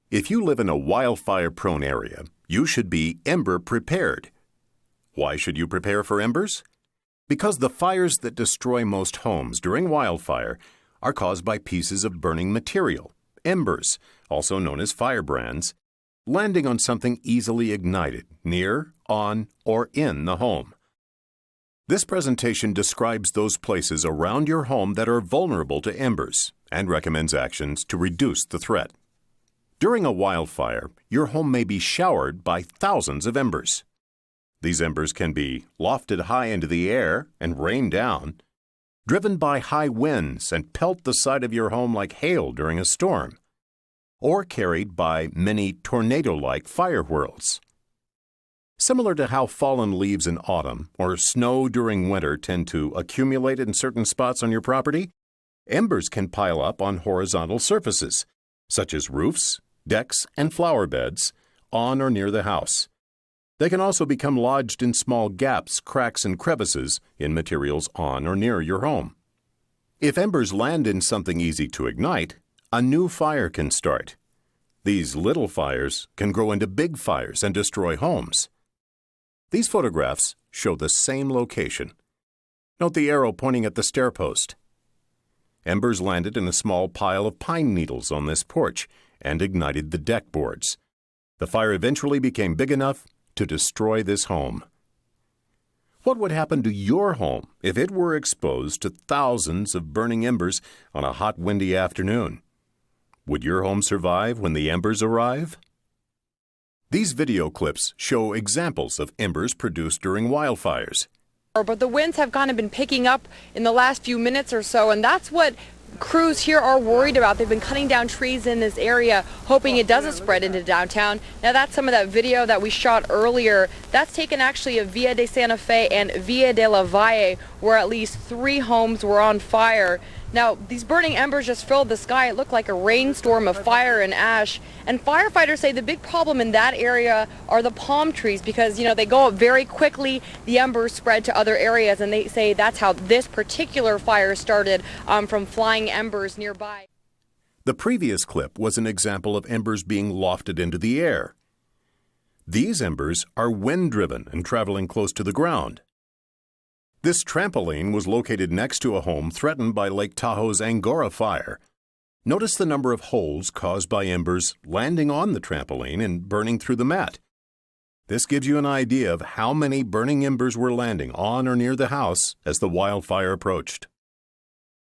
If you live in a wildfire-prone area, you should be ember prepared. Why should you prepare for embers? Because the fires that destroy most homes during wildfire are caused by pieces of burning material, embers, also known as firebrands, landing on something easily ignited near, on, or in the home. This presentation describes those places around your home that are vulnerable to embers and recommends actions to reduce the threat. During a wildfire, your home may be showered by thousands of embers. These embers can be lofted high into the air and rain down, driven by high winds and pelt the side of your home like hail during a storm, or carried by many tornado-like fire whirls. Similar to how fallen leaves in autumn or snow during winter tend to accumulate in certain spots on your property, embers can pile up on horizontal surfaces, such as roofs, decks, and flower beds, on or near the house. They can also become lodged in small gaps, cracks, and crevices in materials on or near your home. If embers land in something easy to ignite, a new fire can start. These little fires can grow into big fires and destroy homes. These photographs show the same location. Note the arrow pointing at the stair post. Embers landed in a small pile of pine needles on this porch and ignited the deck boards. The fire eventually became big enough to destroy this home. What would happen to your home if it were exposed to thousands of burning embers on a hot, windy afternoon? Would your home survive when the embers arrive? These video clips show examples of embers produced during wildfires. But the winds have kind of been picking up in the last few minutes or so, and that's what crews here are worried about. They've been cutting down trees in this area, hoping it doesn't spread into downtown. Now that's some of that video that we shot earlier. That's taken actually of Via de Santa Fe and Via de la Valle, where at least 3 homes were on fire. Now, these burning embers just filled the sky. It looked like a rainstorm of fire and ash. And firefighters say the big problem in that area are the palm trees because, they go up very quickly. The embers spread to other areas, and they say that's how this particular fire started, from flying embers nearby. The previous clip was an example of embers being lofted into the air. These embers are wind-driven and traveling close to the ground. This trampoline was located next to a home threatened by Lake Tahoe's Angora fire. Notice the number of holes caused by embers landing on the trampoline and burning through the mat. This gives you an idea of how many burning embers were landing on or near the house as the wildfire approached.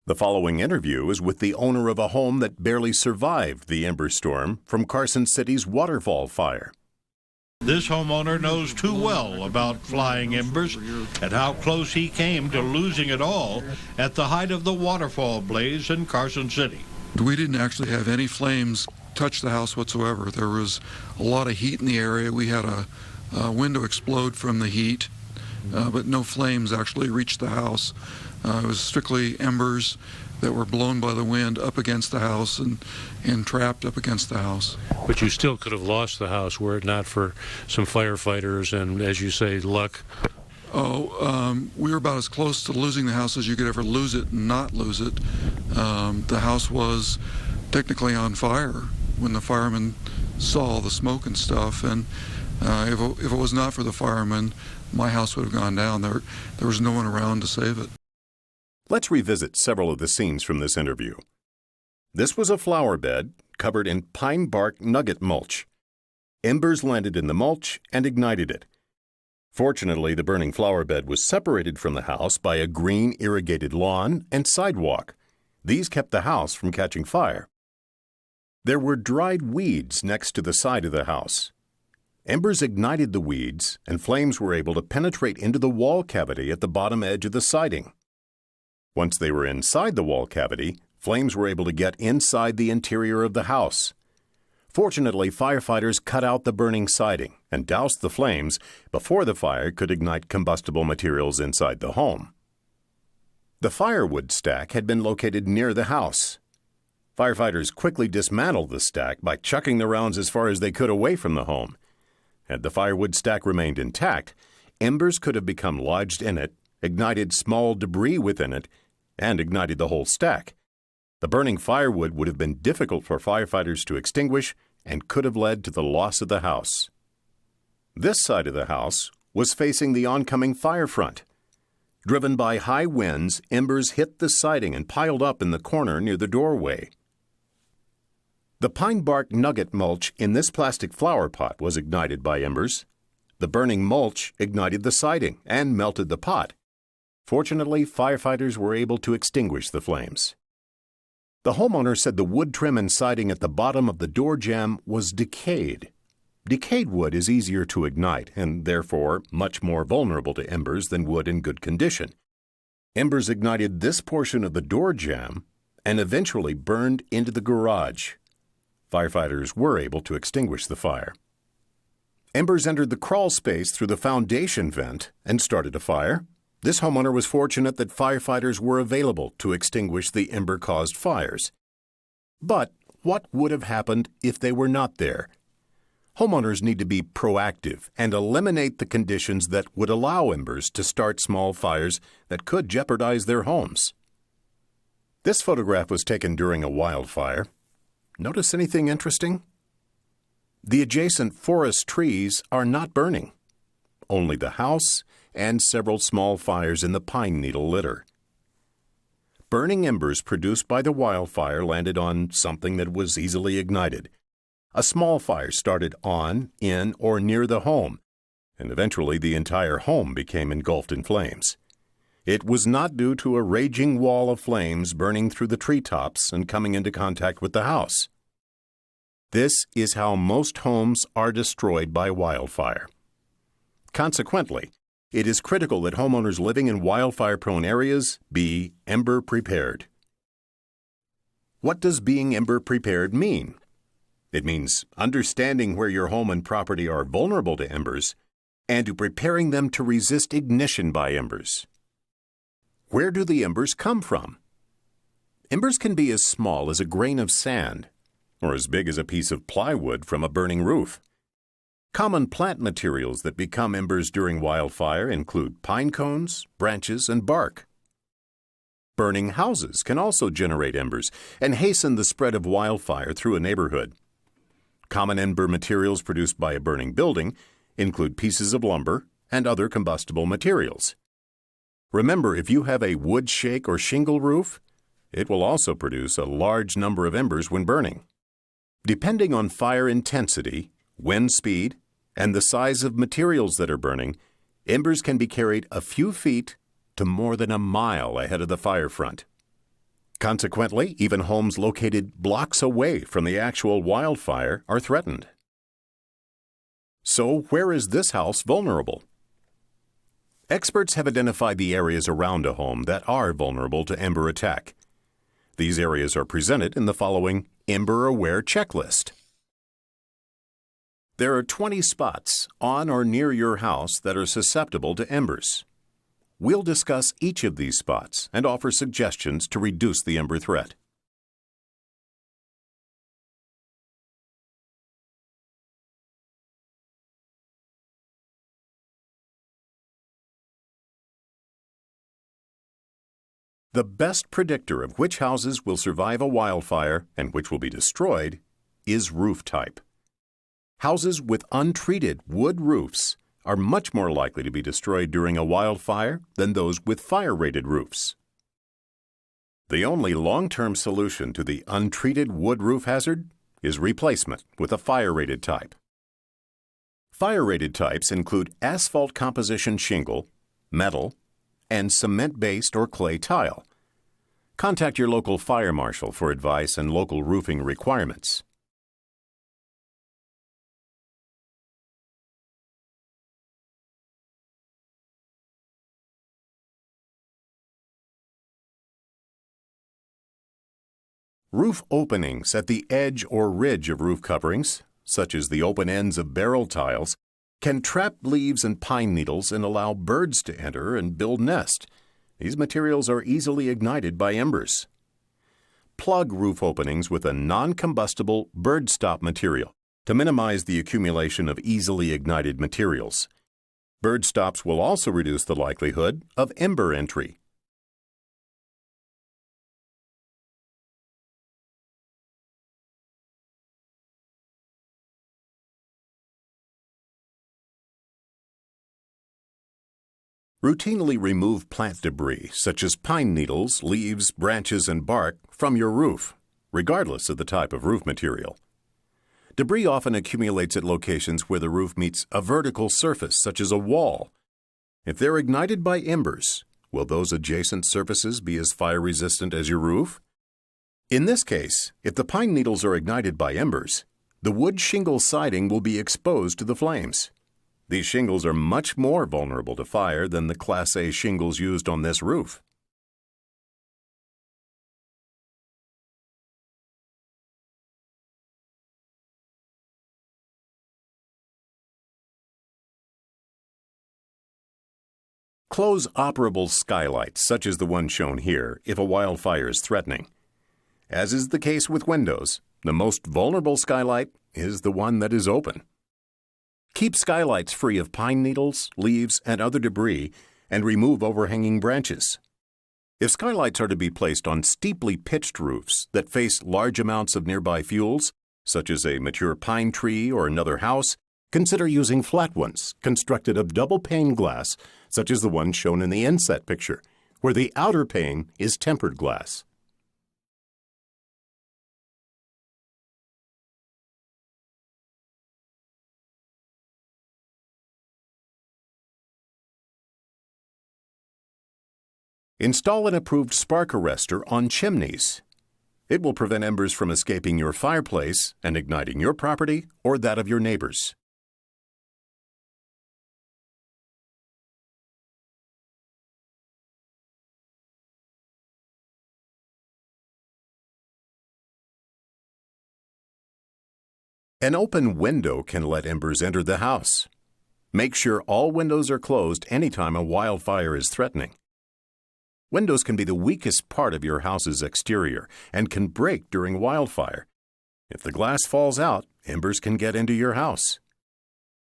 The following interview is with the owner of a home that barely survived the ember storm from Carson City's waterfall fire. This homeowner knows too well about flying embers and how close he came to losing it all at the height of the waterfall blaze in Carson City. We didn't actually have any flames touch the house whatsoever. There was a lot of heat in the area. We had a window explode from the heat, but no flames actually reached the house. It was strictly embers that were blown by the wind up against the house and trapped up against the house. But you still could have lost the house were it not for some firefighters and, as you say, luck. We were about as close to losing the house as you could ever lose it and not lose it. The house was technically on fire when the firemen saw the smoke and stuff, and if it was not for the firemen, my house would have gone down. There was no one around to save it. Let's revisit several of the scenes from this interview. This was a flower bed covered in pine bark nugget mulch. Embers landed in the mulch and ignited it. Fortunately, the burning flower bed was separated from the house by a green irrigated lawn and sidewalk. These kept the house from catching fire. There were dried weeds next to the side of the house. Embers ignited the weeds, and flames were able to penetrate into the wall cavity at the bottom edge of the siding. Once they were inside the wall cavity, flames were able to get inside the interior of the house. Fortunately, firefighters cut out the burning siding and doused the flames before the fire could ignite combustible materials inside the home. The firewood stack had been located near the house. Firefighters quickly dismantled the stack by chucking the rounds as far as they could away from the home. Had the firewood stack remained intact, embers could have become lodged in it, ignited small debris within it, and ignited the whole stack. The burning firewood would have been difficult for firefighters to extinguish and could have led to the loss of the house. This side of the house was facing the oncoming fire front. Driven by high winds, embers hit the siding and piled up in the corner near the doorway. The pine bark nugget mulch in this plastic flower pot was ignited by embers. The burning mulch ignited the siding and melted the pot. Fortunately, firefighters were able to extinguish the flames. The homeowner said the wood trim and siding at the bottom of the door jamb was decayed. Decayed wood is easier to ignite and therefore much more vulnerable to embers than wood in good condition. Embers ignited this portion of the door jamb and eventually burned into the garage. Firefighters were able to extinguish the fire. Embers entered the crawl space through the foundation vent and started a fire. This homeowner was fortunate that firefighters were available to extinguish the ember-caused fires. But what would have happened if they were not there? Homeowners need to be proactive and eliminate the conditions that would allow embers to start small fires that could jeopardize their homes. This photograph was taken during a wildfire. Notice anything interesting? The adjacent forest trees are not burning. Only the house and several small fires in the pine needle litter. Burning embers produced by the wildfire landed on something that was easily ignited. A small fire started on, in, or near the home, and eventually the entire home became engulfed in flames. It was not due to a raging wall of flames burning through the treetops and coming into contact with the house. This is how most homes are destroyed by wildfire. Consequently, it is critical that homeowners living in wildfire-prone areas be ember prepared. What does being ember prepared mean? It means understanding where your home and property are vulnerable to embers and to preparing them to resist ignition by embers. Where do the embers come from? Embers can be as small as a grain of sand or as big as a piece of plywood from a burning roof. Common plant materials that become embers during wildfire include pine cones, branches, and bark. Burning houses can also generate embers and hasten the spread of wildfire through a neighborhood. Common ember materials produced by a burning building include pieces of lumber and other combustible materials. Remember, if you have a wood shake or shingle roof, it will also produce a large number of embers when burning. Depending on fire intensity, wind speed, and the size of materials that are burning, embers can be carried a few feet to more than a mile ahead of the fire front. Consequently, even homes located blocks away from the actual wildfire are threatened. So, where is this house vulnerable? Experts have identified the areas around a home that are vulnerable to ember attack. These areas are presented in the following Ember-Aware checklist. There are 20 spots on or near your house that are susceptible to embers. We'll discuss each of these spots and offer suggestions to reduce the ember threat. The best predictor of which houses will survive a wildfire and which will be destroyed is roof type. Houses with untreated wood roofs are much more likely to be destroyed during a wildfire than those with fire-rated roofs. The only long-term solution to the untreated wood roof hazard is replacement with a fire-rated type. Fire-rated types include asphalt composition shingle, metal, and cement-based or clay tile. Contact your local fire marshal for advice and local roofing requirements. Roof openings at the edge or ridge of roof coverings, such as the open ends of barrel tiles, can trap leaves and pine needles and allow birds to enter and build nests. These materials are easily ignited by embers. Plug roof openings with a non-combustible bird stop material to minimize the accumulation of easily ignited materials. Bird stops will also reduce the likelihood of ember entry. Routinely remove plant debris such as pine needles, leaves, branches, and bark from your roof, regardless of the type of roof material. Debris often accumulates at locations where the roof meets a vertical surface such as a wall. If they're ignited by embers, will those adjacent surfaces be as fire-resistant as your roof? In this case, if the pine needles are ignited by embers, the wood shingle siding will be exposed to the flames. These shingles are much more vulnerable to fire than the Class A shingles used on this roof. Close operable skylights, such as the one shown here, if a wildfire is threatening. As is the case with windows, the most vulnerable skylight is the one that is open. Keep skylights free of pine needles, leaves, and other debris, and remove overhanging branches. If skylights are to be placed on steeply pitched roofs that face large amounts of nearby fuels, such as a mature pine tree or another house, consider using flat ones constructed of double-pane glass, such as the one shown in the inset picture, where the outer pane is tempered glass. Install an approved spark arrestor on chimneys. It will prevent embers from escaping your fireplace and igniting your property or that of your neighbors. An open window can let embers enter the house. Make sure all windows are closed anytime a wildfire is threatening. Windows can be the weakest part of your house's exterior and can break during wildfire. If the glass falls out, embers can get into your house.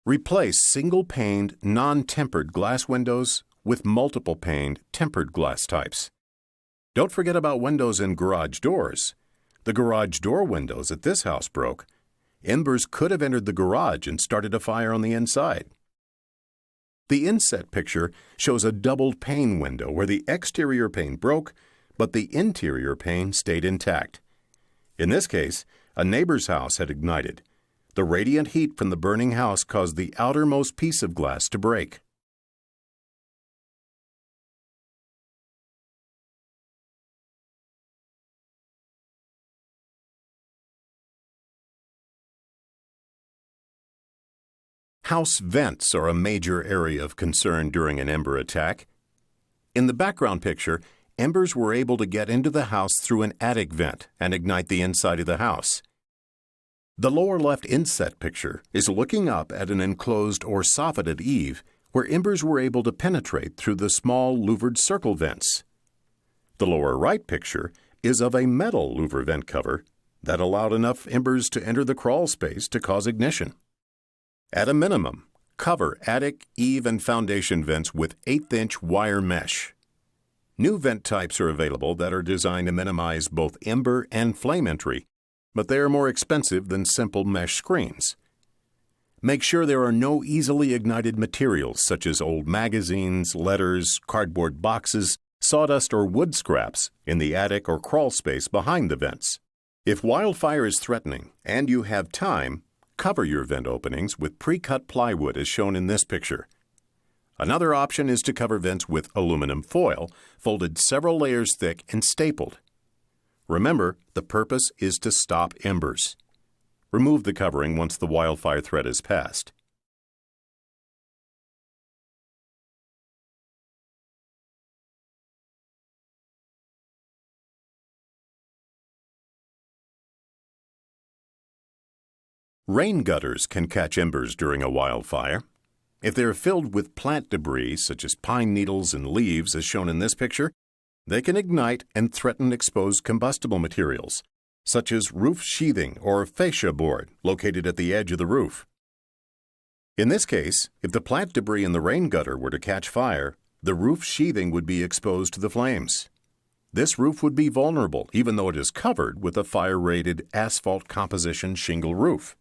Replace single-paned, non-tempered glass windows with multiple-paned, tempered glass types. Don't forget about windows in garage doors. The garage door windows at this house broke. Embers could have entered the garage and started a fire on the inside. The inset picture shows a doubled pane window where the exterior pane broke, but the interior pane stayed intact. In this case, a neighbor's house had ignited. The radiant heat from the burning house caused the outermost piece of glass to break. House vents are a major area of concern during an ember attack. In the background picture, embers were able to get into the house through an attic vent and ignite the inside of the house. The lower left inset picture is looking up at an enclosed or soffitted eave where embers were able to penetrate through the small louvered circle vents. The lower right picture is of a metal louver vent cover that allowed enough embers to enter the crawl space to cause ignition. At a minimum, cover attic, eave, and foundation vents with 1/8-inch wire mesh. New vent types are available that are designed to minimize both ember and flame entry, but they are more expensive than simple mesh screens. Make sure there are no easily ignited materials such as old magazines, letters, cardboard boxes, sawdust, or wood scraps in the attic or crawl space behind the vents. If wildfire is threatening and you have time, cover your vent openings with pre-cut plywood as shown in this picture. Another option is to cover vents with aluminum foil, folded several layers thick and stapled. Remember, the purpose is to stop embers. Remove the covering once the wildfire threat is passed. Rain gutters can catch embers during a wildfire. If they are filled with plant debris, such as pine needles and leaves, as shown in this picture, they can ignite and threaten exposed combustible materials, such as roof sheathing or fascia board located at the edge of the roof. In this case, if the plant debris in the rain gutter were to catch fire, the roof sheathing would be exposed to the flames. This roof would be vulnerable, even though it is covered with a fire-rated asphalt composition shingle roof.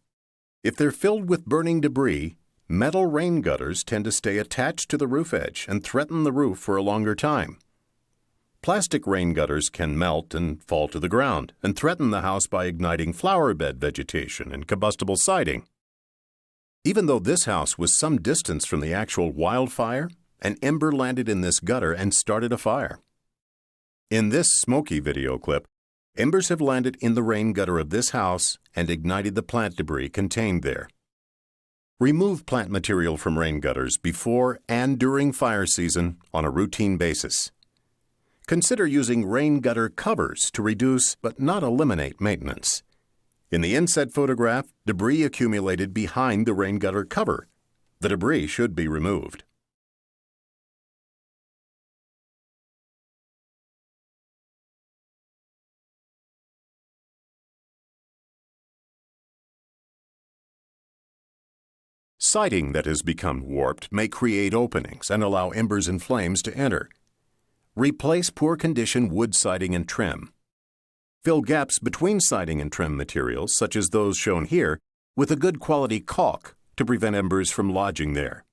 If they're filled with burning debris, metal rain gutters tend to stay attached to the roof edge and threaten the roof for a longer time. Plastic rain gutters can melt and fall to the ground and threaten the house by igniting flower bed vegetation and combustible siding. Even though this house was some distance from the actual wildfire, an ember landed in this gutter and started a fire. In this smoky video clip, embers have landed in the rain gutter of this house and ignited the plant debris contained there. Remove plant material from rain gutters before and during fire season on a routine basis. Consider using rain gutter covers to reduce but not eliminate maintenance. In the inset photograph, debris accumulated behind the rain gutter cover. The debris should be removed. Siding that has become warped may create openings and allow embers and flames to enter. Replace poor condition wood siding and trim. Fill gaps between siding and trim materials, such as those shown here, with a good quality caulk to prevent embers from lodging there.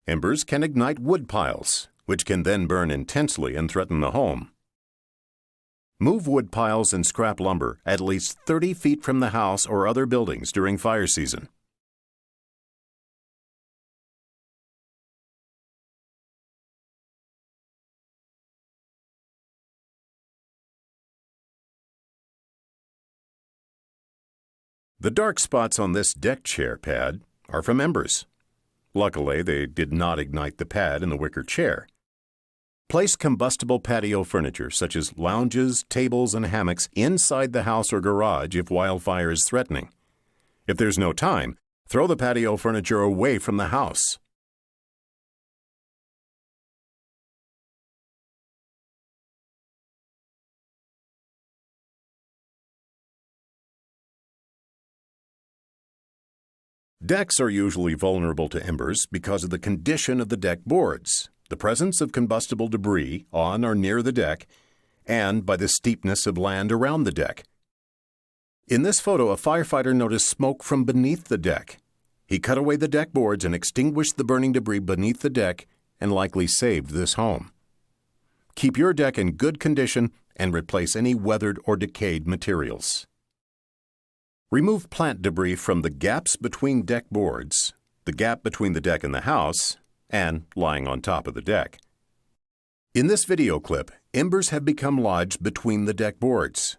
Embers can ignite wood piles, which can then burn intensely and threaten the home. Move wood piles and scrap lumber at least 30 feet from the house or other buildings during fire season. The dark spots on this deck chair pad are from embers. Luckily, they did not ignite the pad in the wicker chair. Place combustible patio furniture such as lounges, tables, and hammocks inside the house or garage if wildfire is threatening. If there's no time, throw the patio furniture away from the house. Decks are usually vulnerable to embers because of the condition of the deck boards, the presence of combustible debris on or near the deck, and by the steepness of land around the deck. In this photo, a firefighter noticed smoke from beneath the deck. He cut away the deck boards and extinguished the burning debris beneath the deck and likely saved this home. Keep your deck in good condition and replace any weathered or decayed materials. Remove plant debris from the gaps between deck boards, the gap between the deck and the house, and lying on top of the deck. In this video clip, embers have become lodged between the deck boards.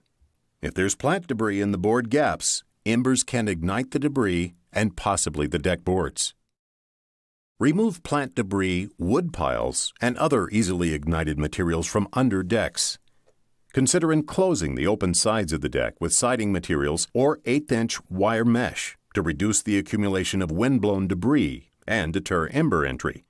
If there's plant debris in the board gaps, embers can ignite the debris and possibly the deck boards. Remove plant debris, wood piles, and other easily ignited materials from under decks. Consider enclosing the open sides of the deck with siding materials or 1/8-inch wire mesh to reduce the accumulation of wind-blown debris and deter ember entry.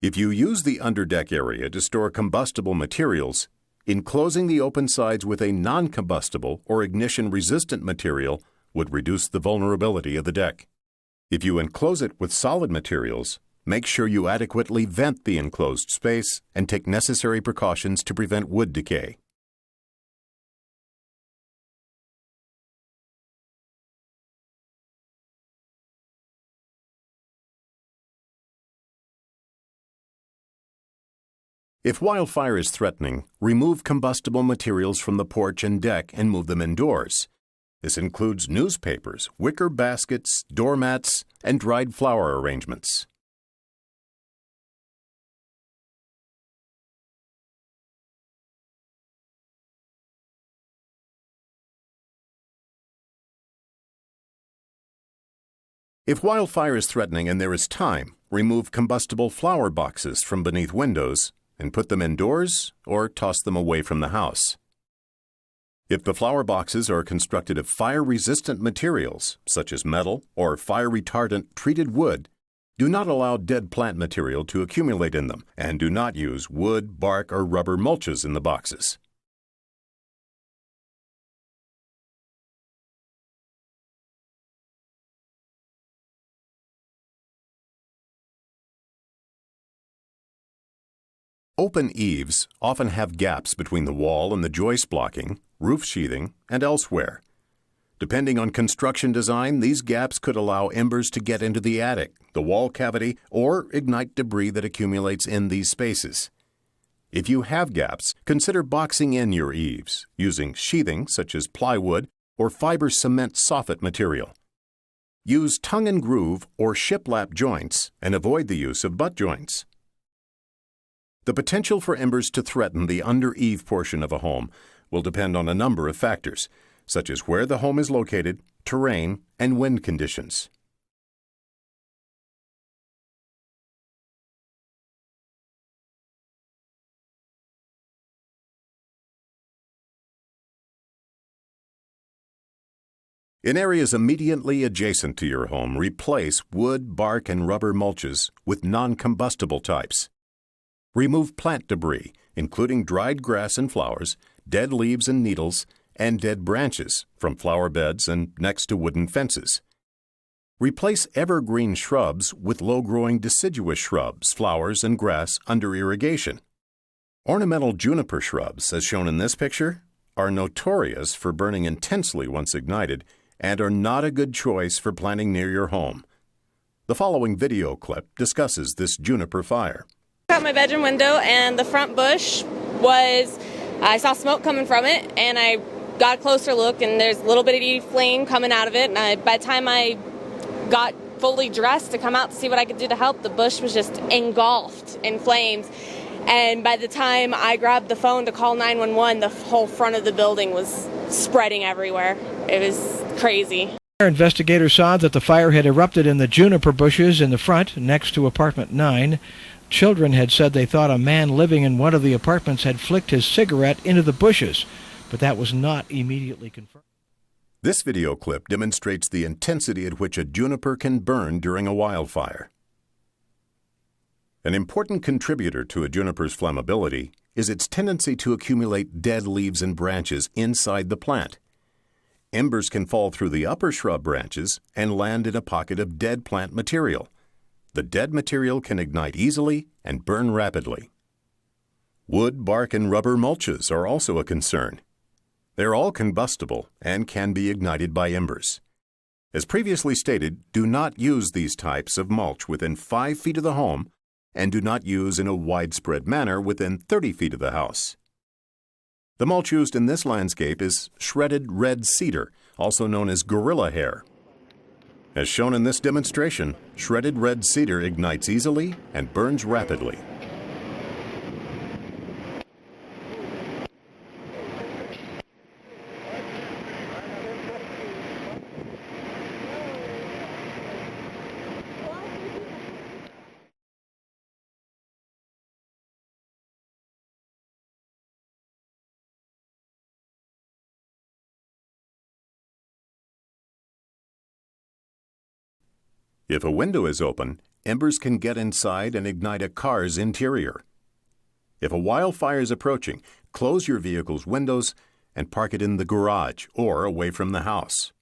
If you use the underdeck area to store combustible materials, enclosing the open sides with a non-combustible or ignition-resistant material would reduce the vulnerability of the deck. If you enclose it with solid materials, make sure you adequately vent the enclosed space and take necessary precautions to prevent wood decay. If wildfire is threatening, remove combustible materials from the porch and deck and move them indoors. This includes newspapers, wicker baskets, doormats, and dried flower arrangements. If wildfire is threatening and there is time, remove combustible flower boxes from beneath windows and put them indoors or toss them away from the house. If the flower boxes are constructed of fire-resistant materials, such as metal or fire-retardant treated wood, do not allow dead plant material to accumulate in them, and do not use wood, bark, or rubber mulches in the boxes. Open eaves often have gaps between the wall and the joist blocking, roof sheathing, and elsewhere. Depending on construction design, these gaps could allow embers to get into the attic, the wall cavity, or ignite debris that accumulates in these spaces. If you have gaps, consider boxing in your eaves, using sheathing such as plywood or fiber cement soffit material. Use tongue and groove or shiplap joints and avoid the use of butt joints. The potential for embers to threaten the under-eave portion of a home will depend on a number of factors, such as where the home is located, terrain, and wind conditions. In areas immediately adjacent to your home, replace wood, bark, and rubber mulches with non-combustible types. Remove plant debris, including dried grass and flowers, dead leaves and needles, and dead branches from flower beds and next to wooden fences. Replace evergreen shrubs with low-growing deciduous shrubs, flowers, and grass under irrigation. Ornamental juniper shrubs, as shown in this picture, are notorious for burning intensely once ignited and are not a good choice for planting near your home. The following video clip discusses this juniper fire. Out my bedroom window, and the front bush I saw smoke coming from it, and I got a closer look, and there's a little bitty flame coming out of it, and by the time I got fully dressed to come out to see what I could do to help, the bush was just engulfed in flames. And by the time I grabbed the phone to call 911, the whole front of the building was spreading everywhere. It was crazy. Investigators saw that the fire had erupted in the juniper bushes in the front next to apartment 9. Children had said they thought a man living in one of the apartments had flicked his cigarette into the bushes, but that was not immediately confirmed. This video clip demonstrates the intensity at which a juniper can burn during a wildfire. An important contributor to a juniper's flammability is its tendency to accumulate dead leaves and branches inside the plant. Embers can fall through the upper shrub branches and land in a pocket of dead plant material. The dead material can ignite easily and burn rapidly. Wood, bark, and rubber mulches are also a concern. They're all combustible and can be ignited by embers. As previously stated, do not use these types of mulch within 5 feet of the home and do not use in a widespread manner within 30 feet of the house. The mulch used in this landscape is shredded red cedar, also known as gorilla hair. As shown in this demonstration, shredded red cedar ignites easily and burns rapidly. If a window is open, embers can get inside and ignite a car's interior. If a wildfire is approaching, close your vehicle's windows and park it in the garage or away from the house.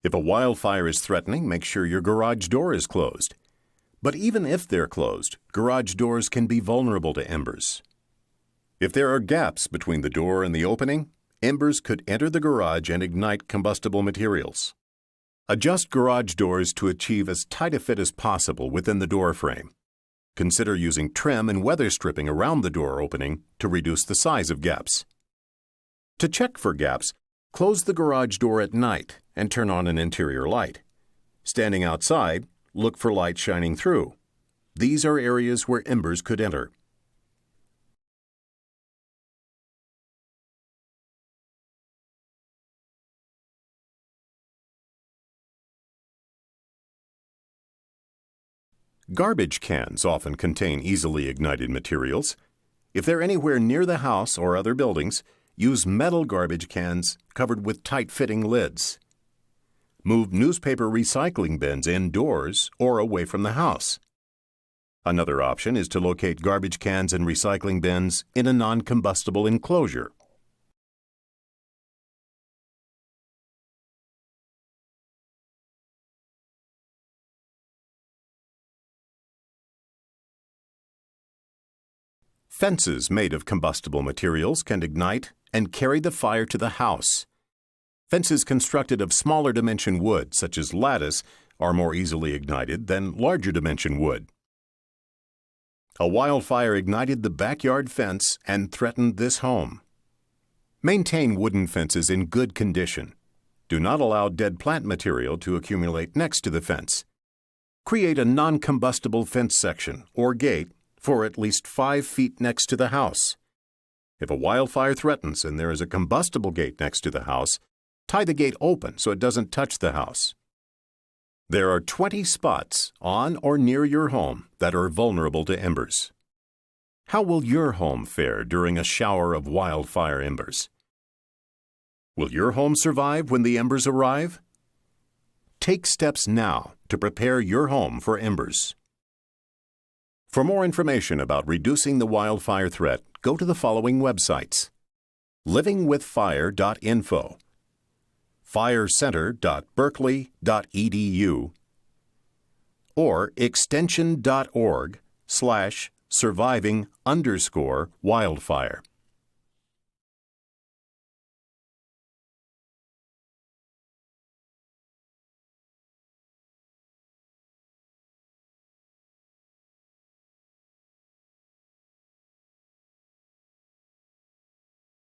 If a wildfire is threatening, make sure your garage door is closed. But even if they're closed, garage doors can be vulnerable to embers. If there are gaps between the door and the opening, embers could enter the garage and ignite combustible materials. Adjust garage doors to achieve as tight a fit as possible within the door frame. Consider using trim and weather stripping around the door opening to reduce the size of gaps. To check for gaps, close the garage door at night and turn on an interior light. Standing outside, look for light shining through. These are areas where embers could enter. Garbage cans often contain easily ignited materials. If they're anywhere near the house or other buildings, use metal garbage cans covered with tight-fitting lids. Move newspaper recycling bins indoors or away from the house. Another option is to locate garbage cans and recycling bins in a non-combustible enclosure. Fences made of combustible materials can ignite and carry the fire to the house. Fences constructed of smaller dimension wood, such as lattice, are more easily ignited than larger dimension wood. A wildfire ignited the backyard fence and threatened this home. Maintain wooden fences in good condition. Do not allow dead plant material to accumulate next to the fence. Create a non-combustible fence section or gate for at least 5 feet next to the house. If a wildfire threatens and there is a combustible gate next to the house, tie the gate open so it doesn't touch the house. There are 20 spots on or near your home that are vulnerable to embers. How will your home fare during a shower of wildfire embers? Will your home survive when the embers arrive? Take steps now to prepare your home for embers. For more information about reducing the wildfire threat, go to the following websites: livingwithfire.info, firecenter.berkeley.edu, or extension.org/surviving_wildfire.